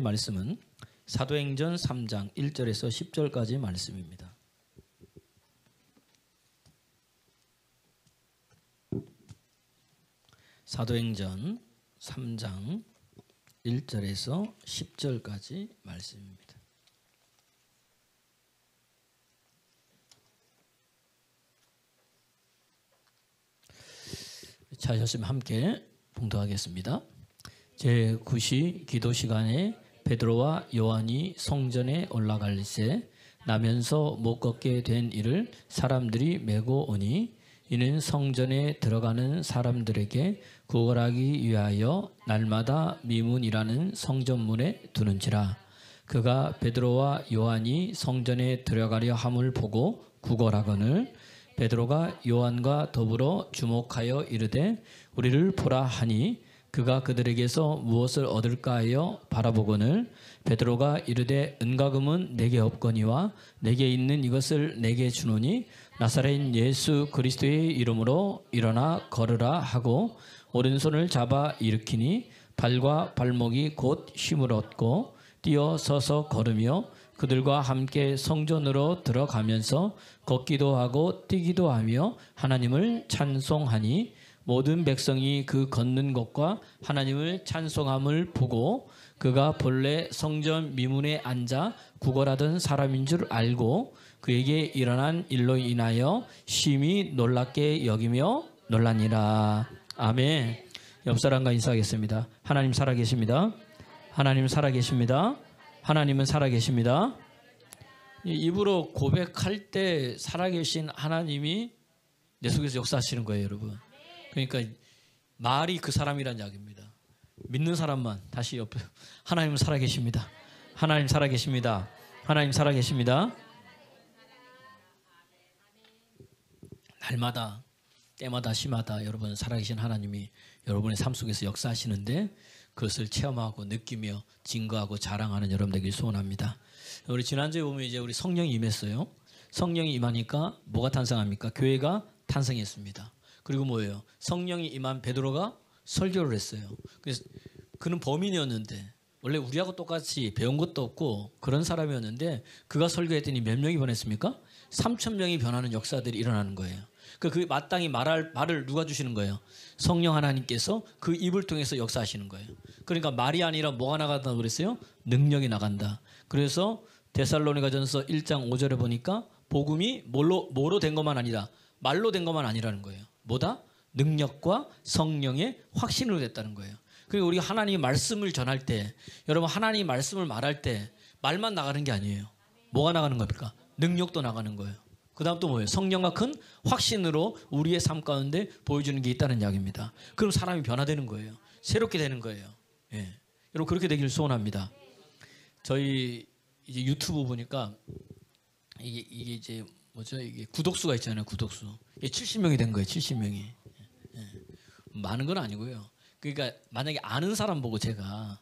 말씀은 사도행전 3장 1절에서 10절까지 말씀입니다. 사도행전 3장 1절에서 10절까지 말씀입니다. 찾으셨으면 함께 봉독하겠습니다. 제9시 기도 시간에 베드로와 요한이 성전에 올라갈새 나면서 못 걷게 된 이를 사람들이 메고 오니 이는 성전에 들어가는 사람들에게 구걸하기 위하여 날마다 미문이라는 성전문에 두는지라. 그가 베드로와 요한이 성전에 들어가려 함을 보고 구걸하거늘 베드로가 요한과 더불어 주목하여 이르되 우리를 보라 하니 그가 그들에게서 무엇을 얻을까 하여 바라보거늘 베드로가 이르되 은과 금은 내게 없거니와 내게 있는 이것을 내게 주노니 나사렛 예수 그리스도의 이름으로 일어나 걸으라 하고 오른손을 잡아 일으키니 발과 발목이 곧 힘을 얻고 뛰어 서서 걸으며 그들과 함께 성전으로 들어가면서 걷기도 하고 뛰기도 하며 하나님을 찬송하니 모든 백성이 그 걷는 것과 하나님을 찬송함을 보고 그가 본래 성전 미문에 앉아 구걸하던 사람인 줄 알고 그에게 일어난 일로 인하여 심히 놀랍게 여기며 놀라니라. 아멘. 옆 사람과 인사하겠습니다. 하나님 살아계십니다. 하나님 살아계십니다. 하나님은 살아계십니다. 입으로 고백할 때 살아계신 하나님이 내 속에서 역사하시는 거예요, 여러분. 그러니까 말이 그 사람이란 이야기입니다. 믿는 사람만 다시 옆에 하나님은 살아계십니다. 하나님 살아계십니다. 하나님 살아계십니다. 날마다 때마다 시마다 여러분 살아계신 하나님이 여러분의 삶 속에서 역사하시는데 그것을 체험하고 느끼며 증거하고 자랑하는 여러분 되길 소원합니다. 우리 지난주에 보면 이제 우리 성령이 임했어요. 성령이 임하니까 뭐가 탄생합니까? 교회가 탄생했습니다. 그리고 뭐예요? 성령이 임한 베드로가 설교를 했어요. 그래서 그는 범인이었는데 원래 우리하고 똑같이 배운 것도 없고 그런 사람이었는데 그가 설교했더니 몇 명이 변했습니까? 3,000명이 변하는 역사들이 일어나는 거예요. 그 마땅히 말을 누가 주시는 거예요? 성령 하나님께서 그 입을 통해서 역사하시는 거예요. 그러니까 말이 아니라 뭐가 나간다고 그랬어요? 능력이 나간다. 그래서 데살로니가전서 1장 5절에 보니까 복음이 뭐로 된 것만 아니라 말로 된 것만 아니라는 거예요. 뭐다? 능력과 성령의 확신으로 됐다는 거예요. 그리고 우리가 하나님의 말씀을 전할 때 여러분 하나님의 말씀을 말할 때 말만 나가는 게 아니에요. 뭐가 나가는 겁니까? 능력도 나가는 거예요. 그 다음 또 뭐예요? 성령과 큰 확신으로 우리의 삶 가운데 보여주는 게 있다는 이야기입니다. 그럼 사람이 변화되는 거예요. 새롭게 되는 거예요. 예. 여러분 그렇게 되기를 소원합니다. 저희 이제 유튜브 보니까 이게 이제 뭐죠? 이게 구독수가 있잖아요. 구독수. 이게 70명이 된 거예요. 70명이. 예. 많은 건 아니고요. 그러니까 만약에 아는 사람 보고 제가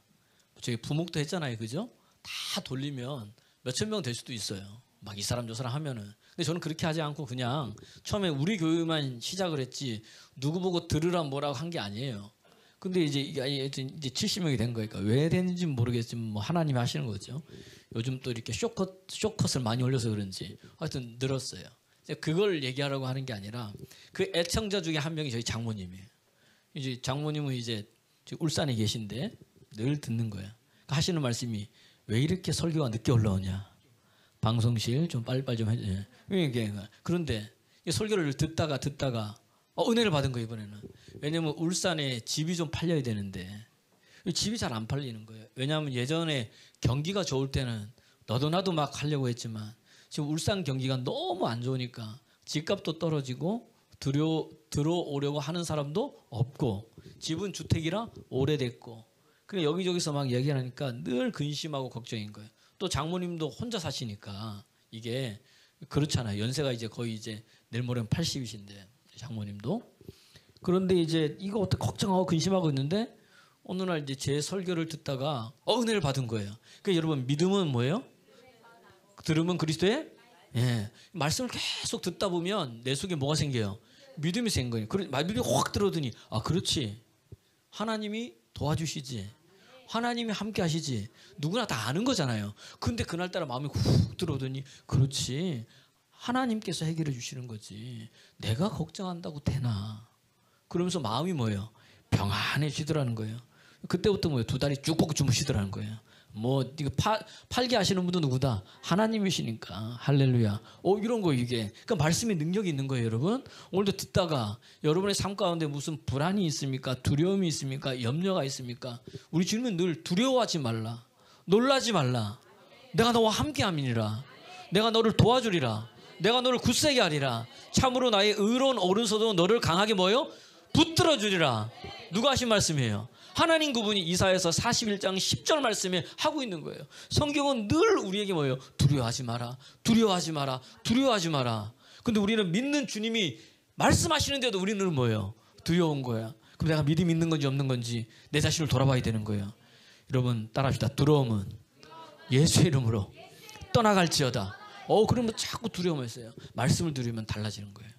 저희 부목도 했잖아요. 그죠? 다 돌리면 몇천 명 될 수도 있어요. 막 이 사람 저 사람 하면은. 근데 저는 그렇게 하지 않고 그냥 처음에 우리 교회만 시작을 했지 누구 보고 들으라 뭐라고 한 게 아니에요. 근데 이제 70명이 된 거니까 왜 됐는지는 모르겠지만 뭐 하나님이 하시는 거죠. 요즘 또 이렇게 쇼컷을 많이 올려서 그런지 하여튼 늘었어요. 그걸 얘기하려고 하는 게 아니라 그 애청자 중에 한 명이 저희 장모님이에요. 이제 장모님은 이제 울산에 계신데 늘 듣는 거예요. 하시는 말씀이 왜 이렇게 설교가 늦게 올라오냐. 방송실 좀 빨리빨리 좀 해줘. 그런데 설교를 듣다가 은혜를 받은 거예요 이번에는. 왜냐하면 울산에 집이 좀 팔려야 되는데 집이 잘 안 팔리는 거예요. 왜냐하면 예전에 경기가 좋을 때는 너도 나도 막 하려고 했지만 지금 울산 경기가 너무 안 좋으니까 집값도 떨어지고 들어오려고 하는 사람도 없고 집은 주택이라 오래됐고 그냥 여기저기서 막 얘기하니까 늘 근심하고 걱정인 거예요. 또 장모님도 혼자 사시니까 이게 그렇잖아요. 연세가 이제 거의 이제 내일 모레면 80이신데 장모님도. 그런데 이제 이거 어떻게 걱정하고 근심하고 있는데 어느 날 이제 제 설교를 듣다가 은혜를 받은 거예요. 그러니까 여러분 믿음은 뭐예요? 들으면 그리스도의 말씀을 계속 듣다 보면 내 속에 뭐가 생겨요? 믿음이 생겨요. 믿음이 확 들어오더니 그렇지. 하나님이 도와주시지. 하나님이 함께 하시지. 누구나 다 아는 거잖아요. 근데 그날따라 마음이 훅 들어오더니 그렇지. 하나님께서 해결해 주시는 거지. 내가 걱정한다고 되나. 그러면서 마음이 뭐예요? 평안해지더라는 거예요. 그때부터 뭐예요? 두 다리 쭉 뻗고 주무시더라는 거예요. 뭐 이거 팔게 하시는 분도 누구다? 하나님이시니까. 할렐루야. 이런 거 이게. 그러니까 말씀의 능력이 있는 거예요, 여러분. 오늘도 듣다가 여러분의 삶 가운데 무슨 불안이 있습니까? 두려움이 있습니까? 염려가 있습니까? 우리 주님은 늘 두려워하지 말라. 놀라지 말라. 내가 너와 함께함이니라. 내가 너를 도와주리라. 내가 너를 굳세게 하리라. 참으로 나의 의로운 오른손으로 너를 강하게 뭐요? 붙들어 주리라. 누가 하신 말씀이에요? 하나님 그분이 이사야서 41장 10절 말씀에 하고 있는 거예요. 성경은 늘 우리에게 뭐예요? 두려워하지 마라. 두려워하지 마라. 두려워하지 마라. 근데 우리는 믿는 주님이 말씀하시는데도 우리는 뭐예요? 두려운 거야. 그럼 내가 믿음이 있는 건지 없는 건지 내 자신을 돌아봐야 되는 거예요. 여러분 따라합시다. 두려움은 예수의 이름으로 떠나갈지어다. 그러면 자꾸 두려움했어요. 말씀을 들으면 달라지는 거예요.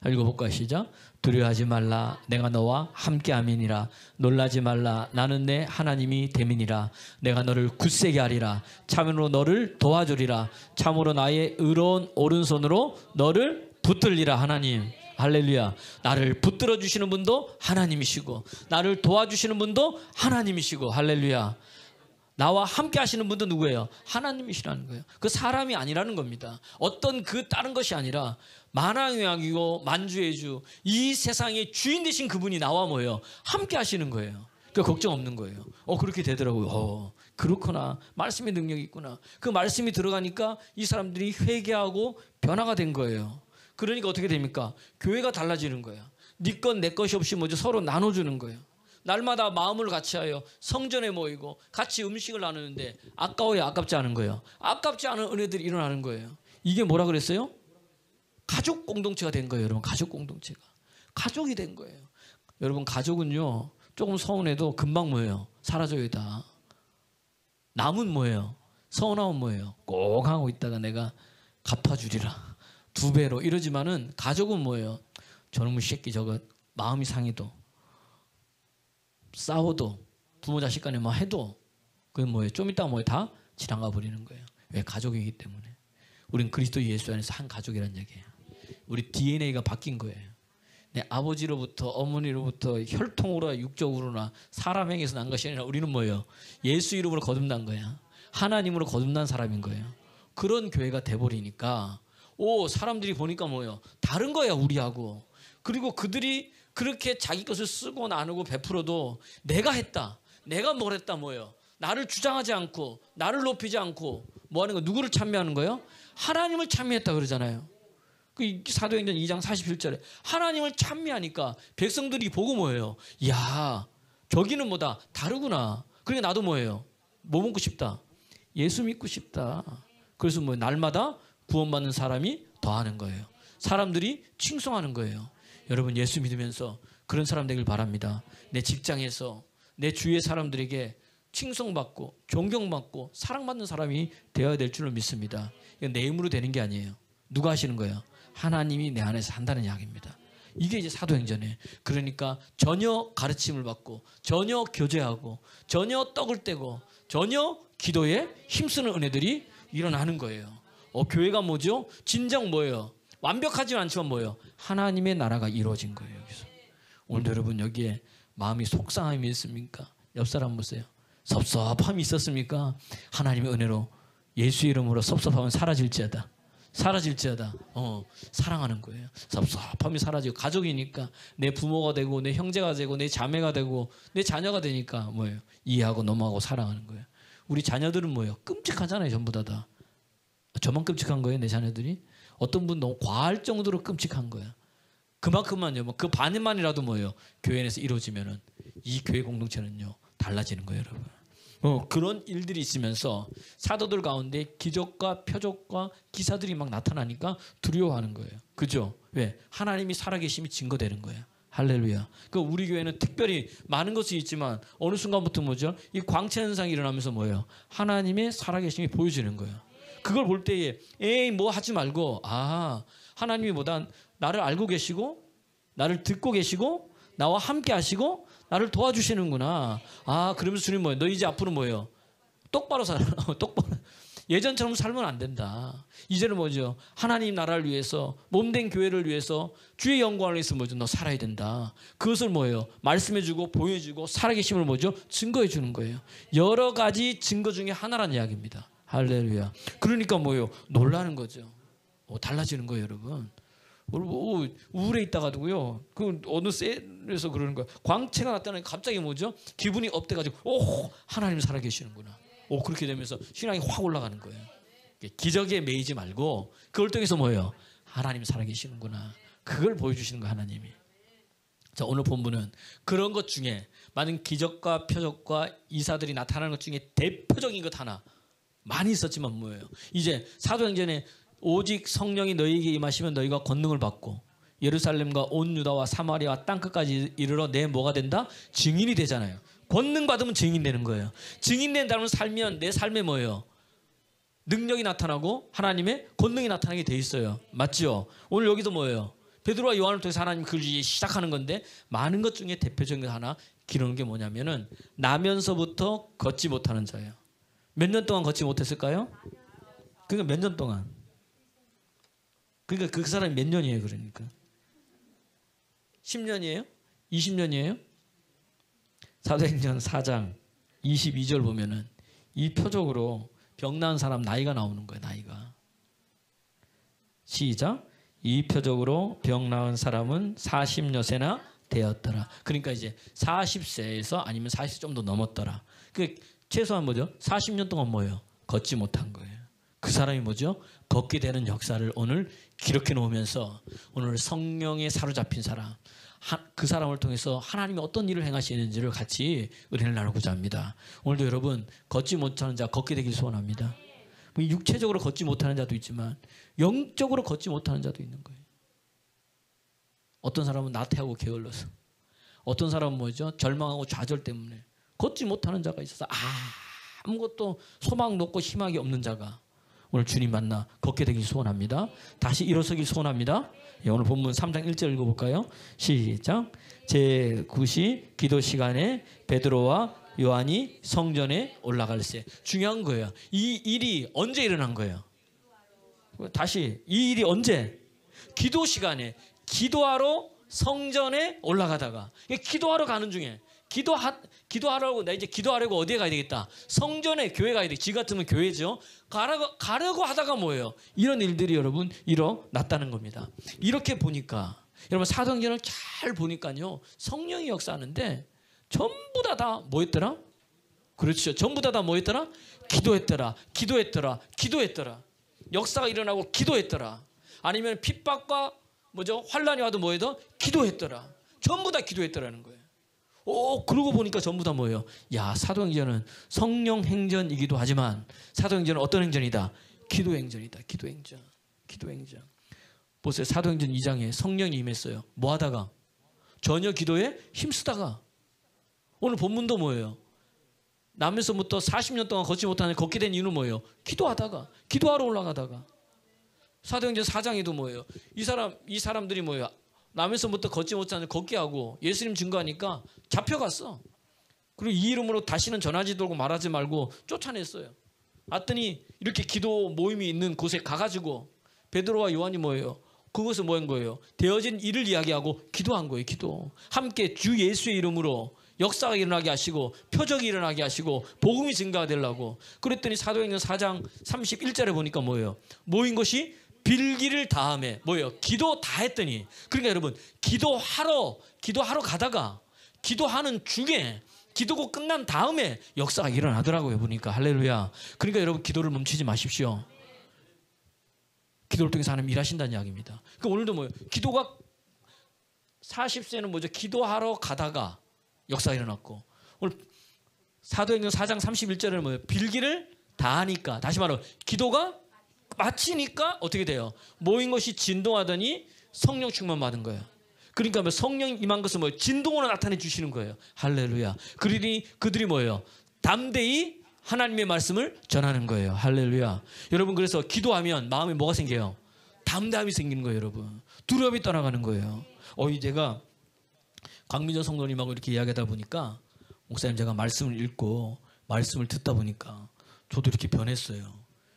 읽어볼까요? 시작. 두려워하지 말라. 내가 너와 함께함이니라. 놀라지 말라. 나는 내 하나님이 됨이니라. 내가 너를 굳세게 하리라. 참으로 너를 도와주리라. 참으로 나의 의로운 오른손으로 너를 붙들리라. 하나님. 할렐루야. 나를 붙들어 주시는 분도 하나님이시고 나를 도와주시는 분도 하나님이시고 할렐루야. 나와 함께 하시는 분도 누구예요? 하나님이시라는 거예요. 그 사람이 아니라는 겁니다. 어떤 그 다른 것이 아니라 만왕의 왕이고 만주의 주, 이 세상의 주인 되신 그분이 나와 뭐예요? 함께 하시는 거예요. 그러니까 걱정 없는 거예요. 그렇게 되더라고요. 그렇구나. 말씀의 능력이 있구나. 그 말씀이 들어가니까 이 사람들이 회개하고 변화가 된 거예요. 그러니까 어떻게 됩니까? 교회가 달라지는 거예요. 네 것 내 것이 없이 뭐죠? 서로 나눠주는 거예요. 날마다 마음을 같이 하여 성전에 모이고 같이 음식을 나누는데 아까워요? 아깝지 않은 거예요? 아깝지 않은 은혜들이 일어나는 거예요. 이게 뭐라 그랬어요? 가족 공동체가 된 거예요. 여러분 가족 공동체가. 가족이 된 거예요. 여러분 가족은요. 조금 서운해도 금방 뭐예요? 사라져요 다. 남은 뭐예요? 서운하면 뭐예요? 꼭 하고 있다가 내가 갚아주리라. 2배로 이러지만은 가족은 뭐예요? 저놈의 새끼 저거 마음이 상해도 싸워도 부모 자식 간에 뭐 해도 그게 뭐예요? 좀 있다가 뭐예요? 다 지나가 버리는 거예요. 왜? 가족이기 때문에. 우린 그리스도 예수 안에서 한 가족이란 얘기예요. 우리 DNA가 바뀐 거예요. 내 아버지로부터 어머니로부터 혈통으로나 육적으로나 사람에게서 난 것이 아니라 우리는 뭐예요? 예수 이름으로 거듭난 거야. 하나님으로 거듭난 사람인 거예요. 그런 교회가 돼버리니까 사람들이 보니까 뭐예요? 다른 거야 우리하고. 그리고 그들이 그렇게 자기 것을 쓰고 나누고 베풀어도 내가 했다. 내가 뭘 했다 뭐예요? 나를 주장하지 않고 나를 높이지 않고 뭐 하는 거? 누구를 찬미하는 거예요? 하나님을 찬미했다 그러잖아요. 그 사도행전 2장 47절에 하나님을 찬미하니까 백성들이 보고 뭐예요? 이야 저기는 뭐다 다르구나. 그러니까 나도 뭐예요? 뭐 먹고 싶다? 예수 믿고 싶다. 그래서 뭐 날마다 구원받는 사람이 더하는 거예요. 사람들이 칭송하는 거예요. 여러분 예수 믿으면서 그런 사람 되길 바랍니다. 내 직장에서 내 주위의 사람들에게 칭송받고 존경받고 사랑받는 사람이 되어야 될 줄로 믿습니다. 이건 내 힘으로 되는 게 아니에요. 누가 하시는 거예요? 하나님이 내 안에서 한다는 이야기입니다. 이게 이제 사도행전이에요. 그러니까 전혀 가르침을 받고 전혀 교제하고 전혀 떡을 떼고 전혀 기도에 힘쓰는 은혜들이 일어나는 거예요. 교회가 뭐죠? 진정 뭐예요? 완벽하지는 않지만 뭐예요? 하나님의 나라가 이루어진 거예요. 여기서. 오늘도 여러분 여기에 마음이 속상함이 있습니까? 옆 사람 보세요. 섭섭함이 있었습니까? 하나님의 은혜로 예수 이름으로 섭섭함은 사라질지어다. 사라질지어다. 사랑하는 거예요. 섭섭함이 사라지고 가족이니까 내 부모가 되고 내 형제가 되고 내 자매가 되고 내 자녀가 되니까 뭐예요? 이해하고 넘어가고 사랑하는 거예요. 우리 자녀들은 뭐예요? 끔찍하잖아요. 전부 다. 저만 끔찍한 거예요. 내 자녀들이. 어떤 분 너무 과할 정도로 끔찍한 거야. 그만큼만요. 그 반만이라도 뭐예요? 교회 안에서 이루어지면은 이 교회 공동체는요 달라지는 거예요, 여러분. 그런 일들이 있으면서 사도들 가운데 기적과 표적과 기사들이 막 나타나니까 두려워하는 거예요. 그죠? 왜? 하나님이 살아계심이 증거되는 거예요. 할렐루야. 그 우리 교회는 특별히 많은 것이 있지만 어느 순간부터 뭐죠? 이 광채 현상이 일어나면서 뭐예요? 하나님의 살아계심이 보여지는 거예요. 그걸 볼 때에 에이 뭐 하지 말고 하나님이 나를 알고 계시고 나를 듣고 계시고 나와 함께 하시고 나를 도와주시는구나. 아, 그러면서 주님 뭐예요? 너 이제 앞으로 뭐예요? 똑바로 살아. 똑바로. 예전처럼 살면 안 된다. 이제는 뭐죠? 하나님 나라를 위해서, 몸된 교회를 위해서, 주의 영광을 위해서 뭐죠? 너 살아야 된다. 그것을 뭐예요? 말씀해주고 보여주고 살아계심을 뭐죠? 증거해주는 거예요. 여러 가지 증거 중에 하나란 이야기입니다. 할렐루야. 그러니까 뭐예요? 놀라는 거죠. 달라지는 거예요, 여러분. 우울해 있다가도요, 그 어느 셀에서 그러는 거예요. 광채가 났다는 갑자기 뭐죠? 기분이 업돼가지고, 오, 하나님 살아계시는구나. 오, 그렇게 되면서 신앙이 확 올라가는 거예요. 기적에 매이지 말고 그걸 통해서 뭐예요? 하나님 살아계시는구나. 그걸 보여주시는 거 하나님이. 자, 오늘 본문은 그런 것 중에 많은 기적과 표적과 이사들이 나타나는 것 중에 대표적인 것 하나 많이 있었지만 뭐예요? 이제 사도행전에 오직 성령이 너희에게 임하시면 너희가 권능을 받고 예루살렘과 온 유다와 사마리아와 땅끝까지 이르러 내 뭐가 된다? 증인이 되잖아요. 권능 받으면 증인 되는 거예요. 증인 된다면 살면 내 삶에 뭐예요? 능력이 나타나고 하나님의 권능이 나타나게 돼 있어요. 맞죠? 오늘 여기도 뭐예요? 베드로와 요한을 통해서 하나님 글 시작하는 건데 많은 것 중에 대표적인 것 하나 기르는 게 뭐냐면은 나면서부터 걷지 못하는 자예요. 몇 년 동안 걷지 못했을까요? 그러니까 몇 년 동안? 그러니까 그 사람이 몇 년이에요? 그러니까 10년이에요? 20년이에요? 사도행전 4장 22절 보면은 이 표적으로 병 나은 사람 나이가 나오는 거예요. 나이가. 시작. 이 표적으로 병 나은 사람은 40여세나 되었더라. 그러니까 이제 40세에서 아니면 40세 좀 더 넘었더라. 그 최소한 뭐죠? 40년 동안 뭐예요? 걷지 못한 거예요. 그 사람이 뭐죠? 걷게 되는 역사를 오늘 기록해 놓으면서 오늘 성령에 사로잡힌 사람, 그 사람을 통해서 하나님이 어떤 일을 행하시는지를 같이 은혜를 나누고자 합니다. 오늘도 여러분 걷지 못하는 자 걷게 되길 소원합니다. 육체적으로 걷지 못하는 자도 있지만 영적으로 걷지 못하는 자도 있는 거예요. 어떤 사람은 나태하고 게을러서, 어떤 사람은 뭐죠? 절망하고 좌절 때문에 걷지 못하는 자가 있어서 아무것도 소망 놓고 희망이 없는 자가 오늘 주님 만나 걷게 되길 소원합니다. 다시 일어서길 소원합니다. 예, 오늘 본문 3장 1절 읽어볼까요? 시작. 제9시 기도 시간에 베드로와 요한이 성전에 올라갈새. 중요한 거예요. 이 일이 언제 일어난 거예요? 다시 이 일이 언제? 기도 시간에 기도하러 성전에 올라가다가 기도하러 가는 중에 기도하라고 나 이제 기도하려고 어디에 가야 되겠다. 성전에 교회 가야 돼. 지 같으면 교회죠. 가려고 하다가 뭐예요? 이런 일들이 여러분 일어났다는 겁니다. 이렇게 보니까 여러분 사도행전을 잘 보니까요. 성령이 역사하는데 전부 다 뭐였더라? 그렇죠. 전부 다 뭐였더라? 기도했더라. 역사가 일어나고 기도했더라. 아니면 핍박과 뭐죠? 환란이 와도 뭐해도 기도했더라. 전부 다 기도했더라는 거예요. 그러고 보니까 전부 다 뭐예요? 야, 사도행전은 성령 행전이기도 하지만 사도행전은 어떤 행전이다? 기도행전이다. 기도행전. 보세요. 사도행전 2장에 성령이 임했어요. 뭐 하다가? 전혀 기도에 힘쓰다가. 오늘 본문도 뭐예요? 남에서부터 40년 동안 걷지 못하는 걷게 된 이유는 뭐예요? 기도하러 올라가다가. 사도행전 4장에도 뭐예요? 이 사람들이 뭐예요? 남에서부터 걷지 못하는 걷게 하고 예수님 증거하니까 잡혀갔어. 그리고 이 이름으로 다시는 전하지 말고 말하지 말고 쫓아냈어요. 왔더니 이렇게 기도 모임이 있는 곳에 가가지고 베드로와 요한이 뭐예요? 그것을 뭐 한 거예요? 되어진 일을 이야기하고 기도한 거예요. 기도. 함께 주 예수의 이름으로 역사가 일어나게 하시고 표적이 일어나게 하시고 복음이 증가되려고. 그랬더니 사도행전 4장 31절에 보니까 뭐예요? 모인 것이 빌기를 다함에 뭐예요? 기도 다 했더니. 그러니까 여러분 기도하러 가다가 기도하는 중에 기도가 끝난 다음에 역사가 일어나더라고요. 보니까. 할렐루야. 그러니까 여러분 기도를 멈추지 마십시오. 기도를 통해서 하나님 일하신다는 이야기입니다. 그러니까 오늘도 뭐예요? 기도가 40세는 뭐죠? 기도하러 가다가 역사가 일어났고 오늘 사도행전 4장 31절에는 뭐예요? 빌기를 다 하니까 다시 말하면 기도가 마치니까 어떻게 돼요? 모인 것이 진동하더니 성령 충만 받은 거예요. 그러니까 성령 임한 것은 뭐예요? 진동으로 나타내 주시는 거예요. 할렐루야. 그들이 뭐예요? 담대히 하나님의 말씀을 전하는 거예요. 할렐루야. 여러분 그래서 기도하면 마음에 뭐가 생겨요? 담대함이 생기는 거예요. 여러분. 두려움이 떠나가는 거예요. 제가 강민저 성도님하고 이렇게 이야기하다 보니까 목사님 제가 말씀을 읽고 말씀을 듣다 보니까 저도 이렇게 변했어요.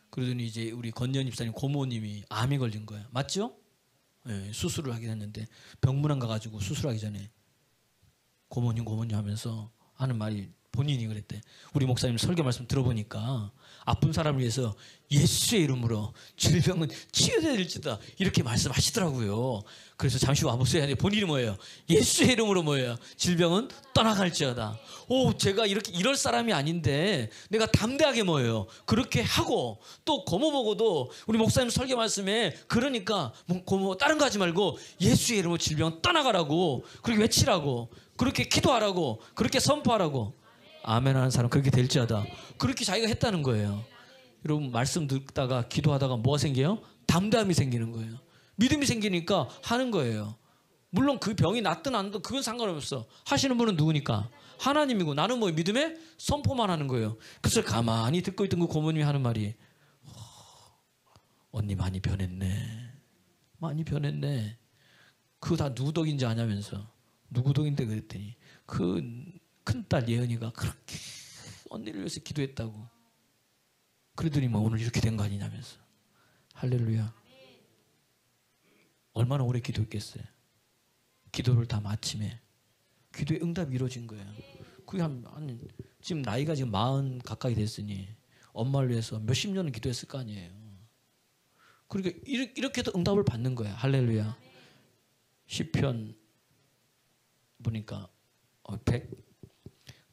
그러더니 이제 우리 건년 집사님 고모님이 암이 걸린 거예요. 맞죠? 네, 수술을 하긴 했는데 병문안 가가지고 수술하기 전에 고모님 하면서 하는 말이 본인이 그랬대. 우리 목사님 설교 말씀 들어보니까 아픈 사람을 위해서 예수의 이름으로 질병은 치유될지다 이렇게 말씀하시더라고요. 그래서 잠시 와보세요 하는데 본인이 뭐예요? 예수의 이름으로 뭐예요? 질병은 떠나갈지어다. 오, 제가 이렇게 이럴 사람이 아닌데 내가 담대하게 뭐예요? 그렇게 하고 또 고모 보고도 우리 목사님 설교 말씀에 그러니까 고모 다른 거 하지 말고 예수의 이름으로 질병은 떠나가라고 그렇게 외치라고 그렇게 기도하라고 그렇게 선포하라고. 아멘 하는 사람 그렇게 될지어다. 그렇게 자기가 했다는 거예요. 여러분 말씀 듣다가 기도하다가 뭐가 생겨요? 담대함이 생기는 거예요. 믿음이 생기니까 하는 거예요. 물론 그 병이 낫든 안 낫든 그건 상관없어. 하시는 분은 누구니까? 하나님이고 나는 뭐 믿음에 선포만 하는 거예요. 그래서 가만히 듣고 있던 그 고모님이 하는 말이 언니 많이 변했네. 많이 변했네. 그거 다 누구 덕인지 아냐면서. 누구 덕인데 그랬더니 그 큰딸 예은이가 그렇게 언니를 위해서 기도했다고. 그러더니 뭐 오늘 이렇게 된 거 아니냐면서. 할렐루야. 얼마나 오래 기도했겠어요. 기도를 다 마침에 기도의 응답이 이루어진 거예요. 그게 지금 나이가 지금 40 가까이 됐으니 엄마를 위해서 몇십 년을 기도했을 거 아니에요. 그러니까 이렇게 해도 응답을 받는 거예요. 할렐루야. 시편 보니까 100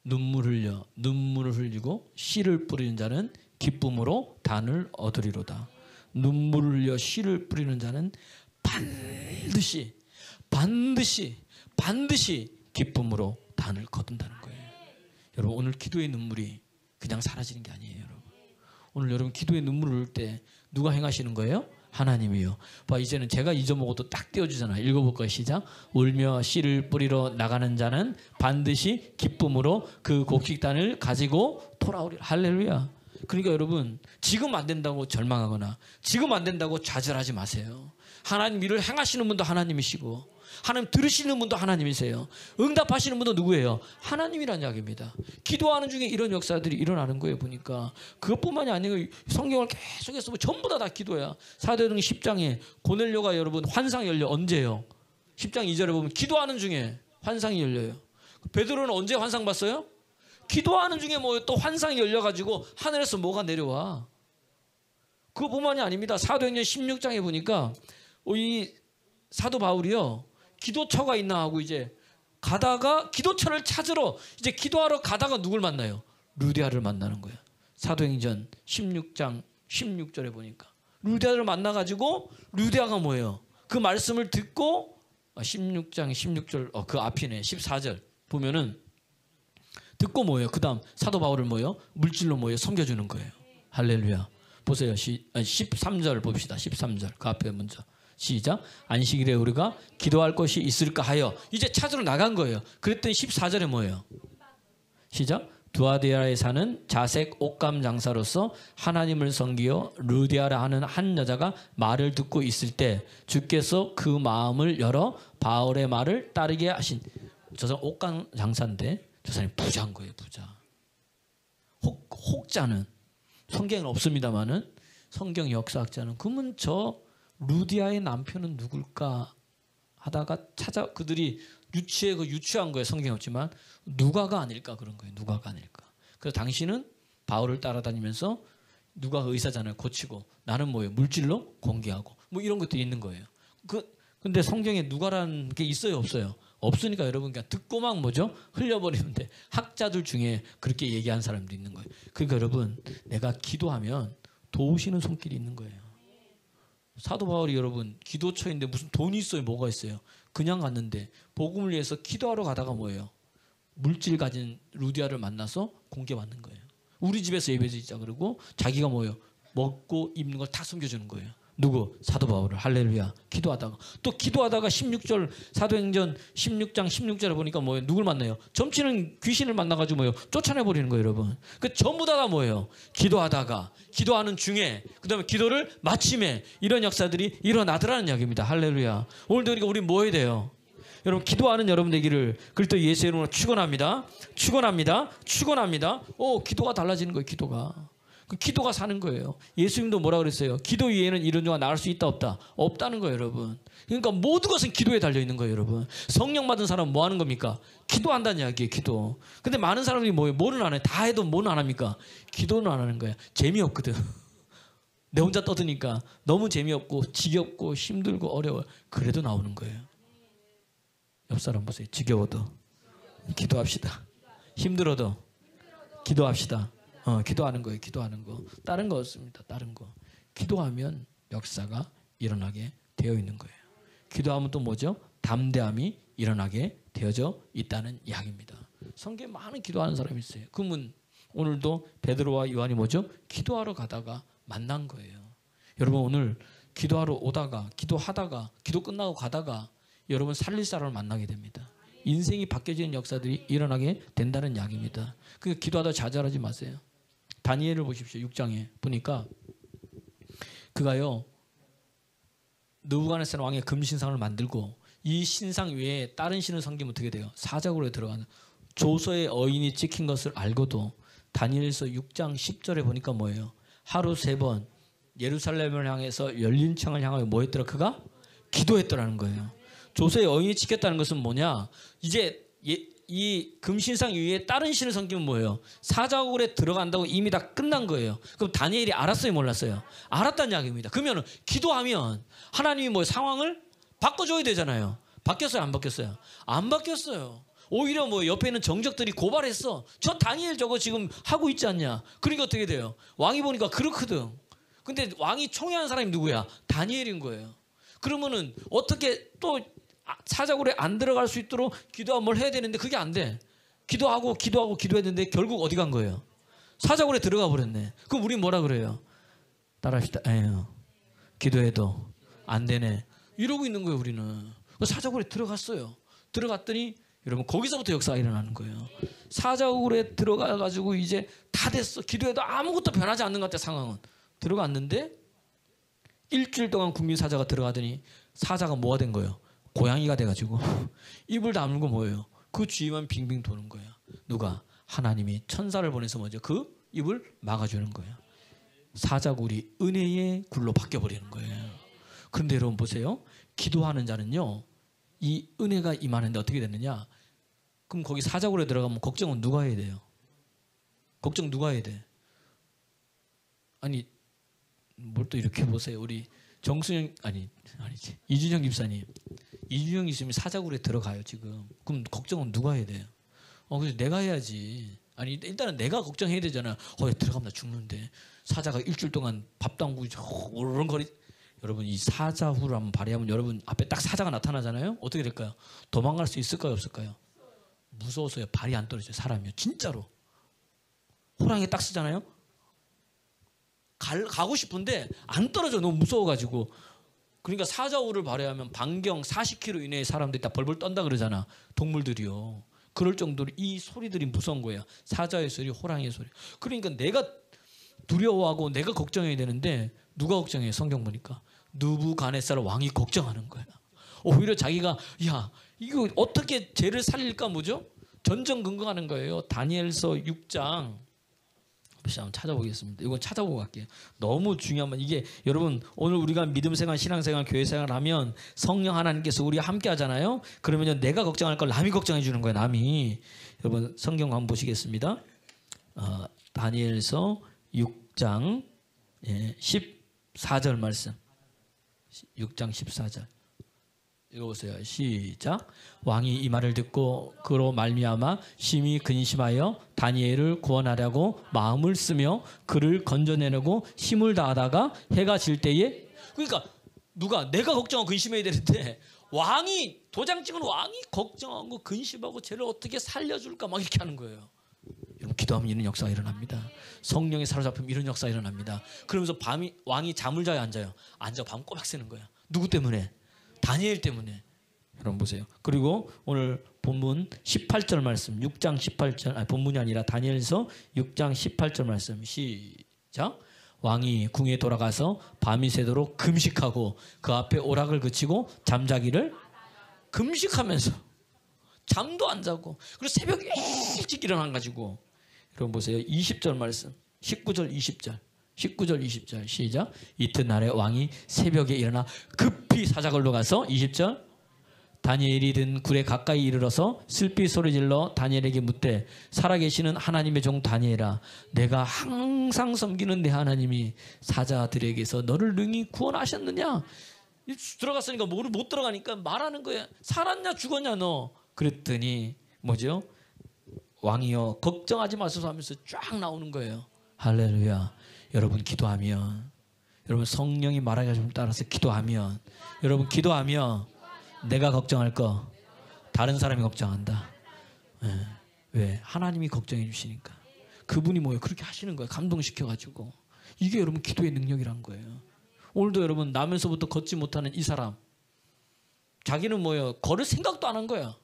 눈물을 흘리고 씨를 뿌리는 자는 기쁨으로 단을 얻으리로다. 눈물을 흘려 씨를 뿌리는 자는 반드시 기쁨으로 단을 거둔다는 거예요. 여러분 오늘 기도의 눈물이 그냥 사라지는 게 아니에요. 여러분 오늘 여러분 기도의 눈물을 흘릴 때 누가 행하시는 거예요? 하나님이요. 봐 이제는 제가 잊어먹어도 딱 띄워주잖아요. 읽어볼 거예요. 시작. 울며 씨를 뿌리러 나가는 자는 반드시 기쁨으로 그 곡식단을 가지고 돌아오리라. 할렐루야. 그러니까 여러분 지금 안 된다고 절망하거나 지금 안 된다고 좌절하지 마세요. 하나님 일을 행하시는 분도 하나님이시고 하나님 들으시는 분도 하나님이세요. 응답하시는 분도 누구예요? 하나님이라는 이야기입니다. 기도하는 중에 이런 역사들이 일어나는 거예요. 보니까 그것뿐만이 아니고 성경을 계속해서 전부 다 기도야. 사도행전 10장에 고넬료가 여러분 환상이 열려. 언제요? 10장 2절에 보면 기도하는 중에 환상이 열려요. 베드로는 언제 환상 봤어요? 기도하는 중에 뭐 또 환상이 열려가지고 하늘에서 뭐가 내려와. 그것뿐만이 아닙니다. 사도행전 16장에 보니까 이 사도 바울이요 기도처가 있나 하고 이제 가다가 기도처를 찾으러 이제 기도하러 가다가 누굴 만나요? 루디아를 만나는 거예요. 사도행전 16장 16절에 보니까 루디아를 만나가지고 루디아가 뭐예요? 그 말씀을 듣고 16장 16절 그 앞이네 14절 보면은 듣고 뭐예요? 그 다음 사도 바울을 뭐예요? 물질로 뭐예요? 섬겨주는 거예요. 할렐루야. 보세요. 13절 봅시다. 13절 그 앞에 먼저 시작. 안식일에 우리가 기도할 것이 있을까 하여 이제 찾으러 나간 거예요. 그랬더니 14절에 뭐예요? 시작. 두아디아에 사는 자색 옷감 장사로서 하나님을 섬기어 루디아라 하는 한 여자가 말을 듣고 있을 때 주께서 그 마음을 열어 바울의 말을 따르게 하신. 저 사람 옷감 장사인데 저 사람이 부자인 거예요. 부자. 혹자는 성경에는 없습니다만은 성경 역사학자는 그러면 저 루디아의 남편은 누굴까 하다가 그들이 유추한 거예요. 성경에 없지만 누가가 아닐까 그런 거예요. 누가가 아닐까. 그래서 당신은 바울을 따라다니면서 누가가 의사잖아요. 고치고 나는 뭐예요? 물질로 공개하고 뭐 이런 것들이 있는 거예요. 근데 성경에 누가라는 게 있어요? 없어요? 없으니까 여러분 그냥 듣고 막 뭐죠? 흘려버리는데 학자들 중에 그렇게 얘기한 사람도 있는 거예요. 그러니까 여러분 내가 기도하면 도우시는 손길이 있는 거예요. 사도 바울이 여러분 기도처인데 무슨 돈이 있어요? 뭐가 있어요? 그냥 갔는데 복음을 위해서 기도하러 가다가 뭐예요? 물질 가진 루디아를 만나서 공개받는 거예요. 우리 집에서 예배드리자 그러고 자기가 뭐예요? 먹고 입는 걸 다 섬겨주는 거예요. 누구? 사도 바울을. 할렐루야. 기도하다가 또 기도하다가 16절 사도행전 16장 16절에 보니까 뭐예요? 누굴 만나요? 점치는 귀신을 만나가지고 뭐예요? 쫓아내버리는 거예요. 여러분 그 전부 다가 뭐예요? 기도하다가 기도하는 중에 그 다음에 기도를 마침에 이런 역사들이 일어나더라는 이야기입니다. 할렐루야. 오늘도 그러니까 우리 뭐 해야 돼요? 여러분 기도하는 여러분 되기를 그리스도 예수의 이름으로 축원합니다. 축원합니다. 축원합니다. 기도가 달라지는 거예요. 기도가. 그 기도가 사는 거예요. 예수님도 뭐라 그랬어요? 기도 위에는 이런 자가 나을 수 있다 없다? 없다는 거예요, 여러분. 그러니까 모든 것은 기도에 달려 있는 거예요, 여러분. 성령 받은 사람은 뭐 하는 겁니까? 기도한다는 이야기예요, 기도. 근데 많은 사람들이 뭐예요? 뭐는 안 해요? 다 해도 뭐는 안 합니까? 기도는 안 하는 거예요. 재미없거든. 내 혼자 떠드니까 너무 재미없고 지겹고 힘들고 어려워요. 그래도 나오는 거예요. 옆 사람 보세요. 지겨워도 기도합시다. 힘들어도 기도합시다. 기도하는 거예요. 기도하는 거. 다른 거 없습니다. 다른 거. 기도하면 역사가 일어나게 되어 있는 거예요. 기도하면 또 뭐죠? 담대함이 일어나게 되어져 있다는 이야기입니다. 성경에 많은 기도하는 사람이 있어요. 그러면 오늘도 베드로와 요한이 뭐죠? 기도하러 가다가 만난 거예요. 여러분 오늘 기도하러 오다가 기도하다가 기도 끝나고 가다가 여러분 살릴 사람을 만나게 됩니다. 인생이 바뀌어지는 역사들이 일어나게 된다는 이야기입니다. 그 기도하다 좌절하지 마세요. 다니엘을 보십시오. 6장에 보니까 그가요 느부갓네살 왕의 금신상을 만들고 이 신상 외에 다른 신을 섬기면 어떻게 돼요? 사자굴에 들어가는 조서의 어인이 찍힌 것을 알고도 다니엘서 6장 10절에 보니까 뭐예요? 하루 3번 예루살렘을 향해서 열린 창을 향하여 뭐 했더라? 그가 기도했더라는 거예요. 조서의 어인이 찍혔다는 것은 뭐냐? 이제 이 금신상 위에 다른 신을 섬기면 뭐예요? 사자굴에 들어간다고 이미 다 끝난 거예요. 그럼 다니엘이 알았어요? 몰랐어요? 알았다는 이야기입니다. 그러면 기도하면 하나님이 뭐 상황을 바꿔줘야 되잖아요. 바뀌었어요? 안 바뀌었어요? 안 바뀌었어요. 오히려 뭐 옆에 있는 정적들이 고발했어. 저 다니엘 저거 지금 하고 있지 않냐? 그러니까 어떻게 돼요? 왕이 보니까 그렇거든. 근데 왕이 총애한 사람이 누구야? 다니엘인 거예요. 그러면은 어떻게 또 사자굴에 안 들어갈 수 있도록 기도하고 뭘 해야 되는데 그게 안 돼. 기도하고 기도했는데 결국 어디 간 거예요? 사자굴에 들어가 버렸네. 그럼 우리 뭐라 그래요? 따라합시다. 에휴, 기도해도 안 되네. 이러고 있는 거예요, 우리는. 사자굴에 들어갔어요. 들어갔더니 여러분 거기서부터 역사가 일어나는 거예요. 사자굴에 들어가가지고 이제 다 됐어. 기도해도 아무것도 변하지 않는 것 같아. 상황은. 들어갔는데 일주일 동안 국민 사자가 들어가더니 사자가 뭐가 된 거예요? 고양이가 돼가지고 입을 다물고 뭐예요? 그 주위만 빙빙 도는 거예요. 누가? 하나님이 천사를 보내서 뭐죠? 그 입을 막아주는 거예요. 사자굴이 은혜의 굴로 바뀌어버리는 거예요. 그런데 여러분 보세요. 기도하는 자는요. 이 은혜가 임하는데 어떻게 됐느냐? 그럼 거기 사자굴에 들어가면 걱정은 누가 해야 돼요? 걱정 누가 해야 돼? 아니 뭘 또 이렇게 보세요. 우리 정수영 아니지 이준영 집사님. 이준영 집사님이 사자굴에 들어가요 지금. 그럼 걱정은 누가 해야 돼요? 그래서 내가 해야지. 아니 일단은 내가 걱정해야 되잖아. 들어가면 나 죽는데 사자가 일주일 동안 밥도 안 구우고 오르렁거리. 여러분 이 사자후를 한번 발휘하면 여러분 앞에 딱 사자가 나타나잖아요. 어떻게 될까요? 도망갈 수 있을까요? 없을까요? 무서워서요. 발이 안 떨어져요. 사람이요. 진짜로. 호랑이 딱 쓰잖아요. 가고 싶은데 안 떨어져. 너무 무서워가지고. 그러니까 사자후를 발휘하면 반경 40km 이내의 사람들이 다 벌벌 떤다 그러잖아. 동물들이요. 그럴 정도로 이 소리들이 무서운 거야. 사자의 소리, 호랑이의 소리. 그러니까 내가 두려워하고 내가 걱정해야 되는데 누가 걱정해요? 성경 보니까 느부갓네살 왕이 걱정하는 거야. 오히려 자기가 야 이거 어떻게 죄를 살릴까 뭐죠? 전전긍긍하는 거예요. 다니엘서 6장 한번 찾아보겠습니다. 이건 찾아보고 갈게요. 너무 중요한 건 이게 여러분 오늘 우리가 믿음생활, 신앙생활, 교회생활 하면 성령 하나님께서 우리와 함께 하잖아요. 그러면 내가 걱정할 걸 남이 걱정해 주는 거예요. 남이. 여러분 성경 한번 보시겠습니다. 다니엘서 6장 14절 말씀. 6장 14절. 읽어보세요. 시작. 왕이 이 말을 듣고 그로 말미암아 심히 근심하여 다니엘을 구원하려고 마음을 쓰며 그를 건져내려고 힘을 다하다가 해가 질 때에 그러니까 누가 내가 걱정하고 근심해야 되는데 왕이 도장 찍은 왕이 걱정하고 근심하고 쟤를 어떻게 살려줄까 막 이렇게 하는 거예요. 여러분 기도하면 이런 역사가 일어납니다. 성령에 사로잡히면 이런 역사가 일어납니다. 그러면서 밤이 왕이 잠을 자요 안 자요? 앉아 밤 꼬박 새는 거야. 누구 때문에? 다니엘 때문에. 여러분 보세요. 그리고 오늘 본문 18절 말씀 6장 18절 본문이 아니라 다니엘서 6장 18절 말씀 시작. 왕이 궁에 돌아가서 밤이 새도록 금식하고 그 앞에 오락을 그치고 잠자기를 금식하면서 잠도 안 자고 그리고 새벽에 일찍 일어나가지고 여러분 보세요. 20절 말씀 19절 20절 시작. 이튿날에 왕이 새벽에 일어나 급히 사자굴로 가서 20절 다니엘이 든 굴에 가까이 이르러서 슬피 소리질러 다니엘에게 묻되 살아계시는 하나님의 종 다니엘아 내가 항상 섬기는 내 하나님이 사자들에게서 너를 능히 구원하셨느냐. 들어갔으니까 못 들어가니까 말하는 거야. 살았냐 죽었냐 너. 그랬더니 뭐죠? 왕이여 걱정하지 마소서 하면서 쫙 나오는 거예요. 할렐루야. 여러분 기도하면 여러분 성령이 말하기를 좀 따라서 기도하면 여러분 기도하면 내가 걱정할 거 다른 사람이 걱정한다. 네. 왜? 하나님이 걱정해 주시니까. 그분이 뭐예요? 그렇게 하시는 거예요. 감동시켜가지고. 이게 여러분 기도의 능력이란 거예요. 오늘도 여러분 나면서부터 걷지 못하는 이 사람 자기는 뭐예요? 걸을 생각도 안 한 거야.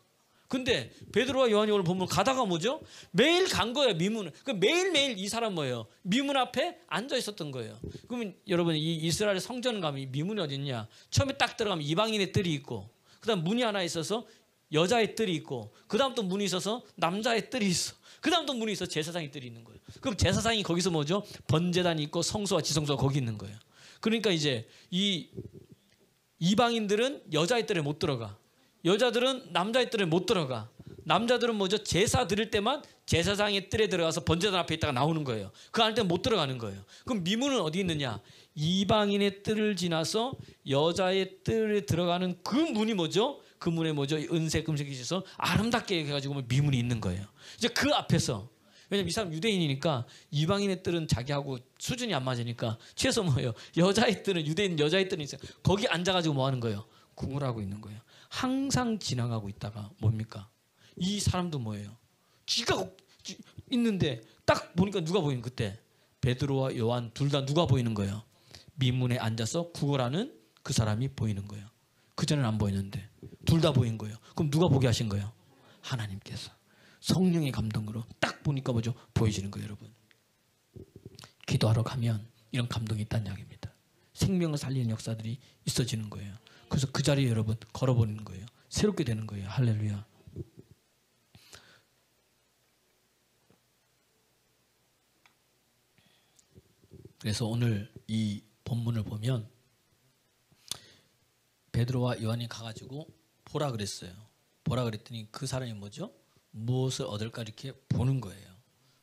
근데 베드로와 요한이 오늘 보면 가다가 뭐죠? 매일 간 거예요. 미문. 매일매일 이 사람 뭐예요? 미문 앞에 앉아 있었던 거예요. 그러면 여러분 이 이스라엘 성전 가면 미문이 어디 있냐? 처음에 딱 들어가면 이방인의 뜰이 있고 그다음 문이 하나 있어서 여자의 뜰이 있고 그다음 또 문이 있어서 남자의 뜰이 있어. 그다음 또 문이 있어 제사장의 뜰이 있는 거예요. 그럼 제사장이 거기서 뭐죠? 번제단이 있고 성소와 지성소가 거기 있는 거예요. 그러니까 이제 이 이방인들은 여자의 뜰에 못 들어가. 여자들은 남자의 뜰에 못 들어가. 남자들은 뭐죠? 제사 드릴 때만 제사장의 뜰에 들어가서 번제단 앞에 있다가 나오는 거예요. 그 안에 못 들어가는 거예요. 그럼 미문은 어디 있느냐? 이방인의 뜰을 지나서 여자의 뜰에 들어가는 그 문이 뭐죠? 그 문에 뭐죠? 은색 금색이 있어서 아름답게 해가지고 미문이 있는 거예요. 이제 그 앞에서 왜냐면 이 사람 유대인이니까 이방인의 뜰은 자기하고 수준이 안 맞으니까 최소 뭐예요? 여자의 뜰은 유대인 여자의 뜰은 있어요. 거기 앉아가지고 뭐 하는 거예요? 궁을 하고 있는 거예요. 항상 지나가고 있다가 뭡니까? 이 사람도 뭐예요? 지가 있는데 딱 보니까 누가 보이는 그때 베드로와 요한 둘 다 누가 보이는 거예요? 미문에 앉아서 구걸하는 그 사람이 보이는 거예요. 그전에는 안 보였는데 둘 다 보인 거예요. 그럼 누가 보게 하신 거예요? 하나님께서 성령의 감동으로 딱 보니까 뭐죠? 보여지는 거예요. 여러분 기도하러 가면 이런 감동이 있다는 이야기입니다. 생명을 살리는 역사들이 있어지는 거예요. 그래서 그 자리에 여러분 걸어버리는 거예요. 새롭게 되는 거예요. 할렐루야. 그래서 오늘 이 본문을 보면 베드로와 요한이 가가지고 보라 그랬어요. 보라 그랬더니 그 사람이 뭐죠? 무엇을 얻을까 이렇게 보는 거예요.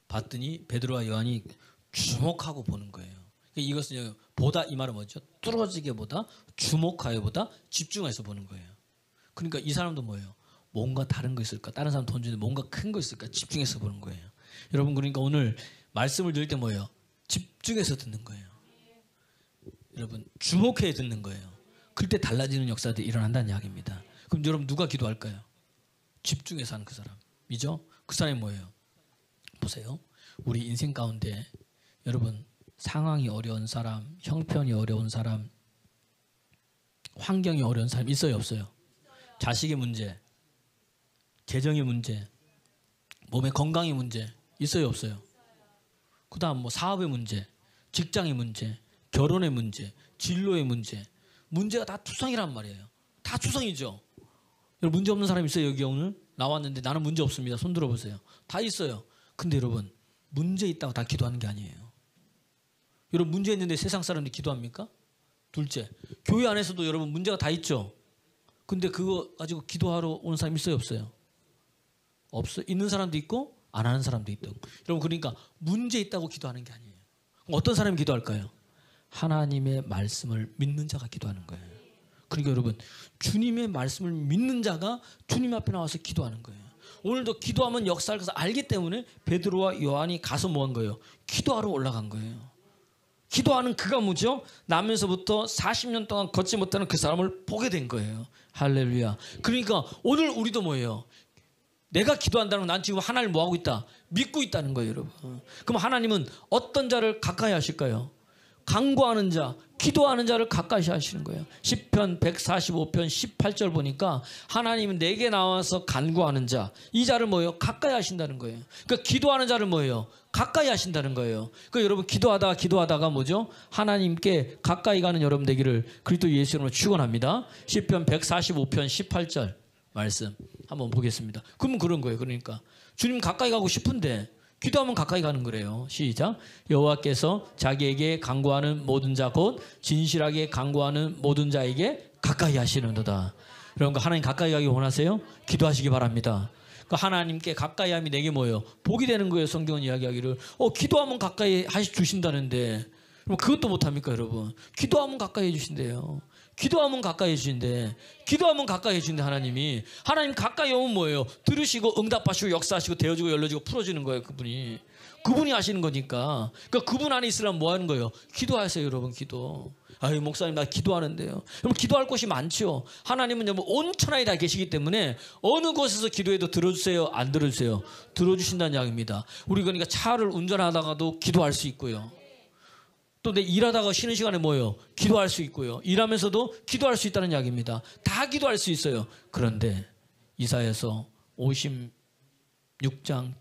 봤더니 베드로와 요한이 주목하고 보는 거예요. 이것은 보다 이 말은 뭐죠? 뚫어지게 보다 주목하여 보다 집중해서 보는 거예요. 그러니까 이 사람도 뭐예요? 뭔가 다른 거 있을까? 다른 사람 돈 주는데 뭔가 큰 거 있을까? 집중해서 보는 거예요. 여러분 그러니까 오늘 말씀을 들을 때 뭐예요? 집중해서 듣는 거예요. 여러분 주목해 듣는 거예요. 그때 달라지는 역사들이 일어난다는 이야기입니다. 그럼 여러분 누가 기도할까요? 집중해서 하는 그 사람이죠. 그 사람이 뭐예요? 보세요. 우리 인생 가운데 여러분 상황이 어려운 사람, 형편이 어려운 사람, 환경이 어려운 사람 있어요 없어요? 자식의 문제, 재정의 문제, 몸의 건강의 문제 있어요 없어요? 그 다음 뭐 사업의 문제, 직장의 문제, 결혼의 문제, 진로의 문제, 문제가 다 투성이란 말이에요. 다 투성이죠. 여러분 문제 없는 사람 있어요? 여기 오늘 나왔는데 나는 문제 없습니다. 손 들어보세요. 다 있어요. 근데 여러분 문제 있다고 다 기도하는 게 아니에요. 여러분 문제 있는데 세상 사람들이 기도합니까? 둘째, 교회 안에서도 여러분 문제가 다 있죠. 근데 그거 가지고 기도하러 오는 사람 있어요 없어요? 없어요. 있는 사람도 있고 안 하는 사람도 있고. 여러분 그러니까 문제 있다고 기도하는 게 아니에요. 어떤 사람이 기도할까요? 하나님의 말씀을 믿는 자가 기도하는 거예요. 그러니까 여러분 주님의 말씀을 믿는 자가 주님 앞에 나와서 기도하는 거예요. 오늘도 기도하면 역사할 것을 알기 때문에 베드로와 요한이 가서 뭐 한 거예요? 기도하러 올라간 거예요. 기도하는 그가 뭐죠? 나면서부터 40년 동안 걷지 못하는 그 사람을 보게 된 거예요. 할렐루야. 그러니까 오늘 우리도 뭐예요? 내가 기도한다는 건 난 지금 하나님을 뭐하고 있다? 믿고 있다는 거예요 여러분. 그럼 하나님은 어떤 자를 가까이 하실까요? 간구하는 자, 기도하는 자를 가까이 하시는 거예요. 시편 145편 18절 보니까 하나님은 내게 나와서 간구하는 자, 이 자를 뭐예요? 가까이 하신다는 거예요. 그러니까 기도하는 자를 뭐예요? 가까이 하신다는 거예요. 그러니까 여러분 기도하다가 뭐죠? 하나님께 가까이 가는 여러분 되기를 그리스도 예수 이름으로 축원합니다. 시편 145편 18절 말씀 한번 보겠습니다. 그러면 그런 거예요. 그러니까 주님 가까이 가고 싶은데 기도하면 가까이 가는 거래요. 시작. 여호와께서 자기에게 간구하는 모든 자 곧 진실하게 간구하는 모든 자에게 가까이 하시는도다. 여러분 하나님 가까이 가기 원하세요? 기도하시기 바랍니다. 하나님께 가까이 함이 내게 뭐예요? 복이 되는 거예요. 성경은 이야기하기를 기도하면 가까이 주신다는데 그럼 그것도 못합니까 여러분? 기도하면 가까이 해주신대요. 기도하면 가까이 해주신대. 기도하면 가까이 해주신대. 하나님 가까이 오면 뭐예요? 들으시고 응답하시고 역사하시고 되어지고 열려지고 풀어지는 거예요. 그분이 하시는 거니까. 그러니까 그분 안에 있으려면 뭐 하는 거예요? 기도하세요 여러분. 기도. 아유 목사님 나 기도하는데요. 그럼 기도할 곳이 많죠. 하나님은 온 천하에 다 계시기 때문에 어느 곳에서 기도해도 들어주세요? 안 들어주세요? 들어주신다는 이야기입니다. 우리 그러니까 차를 운전하다가도 기도할 수 있고요. 또 내 일하다가 쉬는 시간에 뭐예요? 기도할 수 있고요. 일하면서도 기도할 수 있다는 이야기입니다. 다 기도할 수 있어요. 그런데 이사야서 56장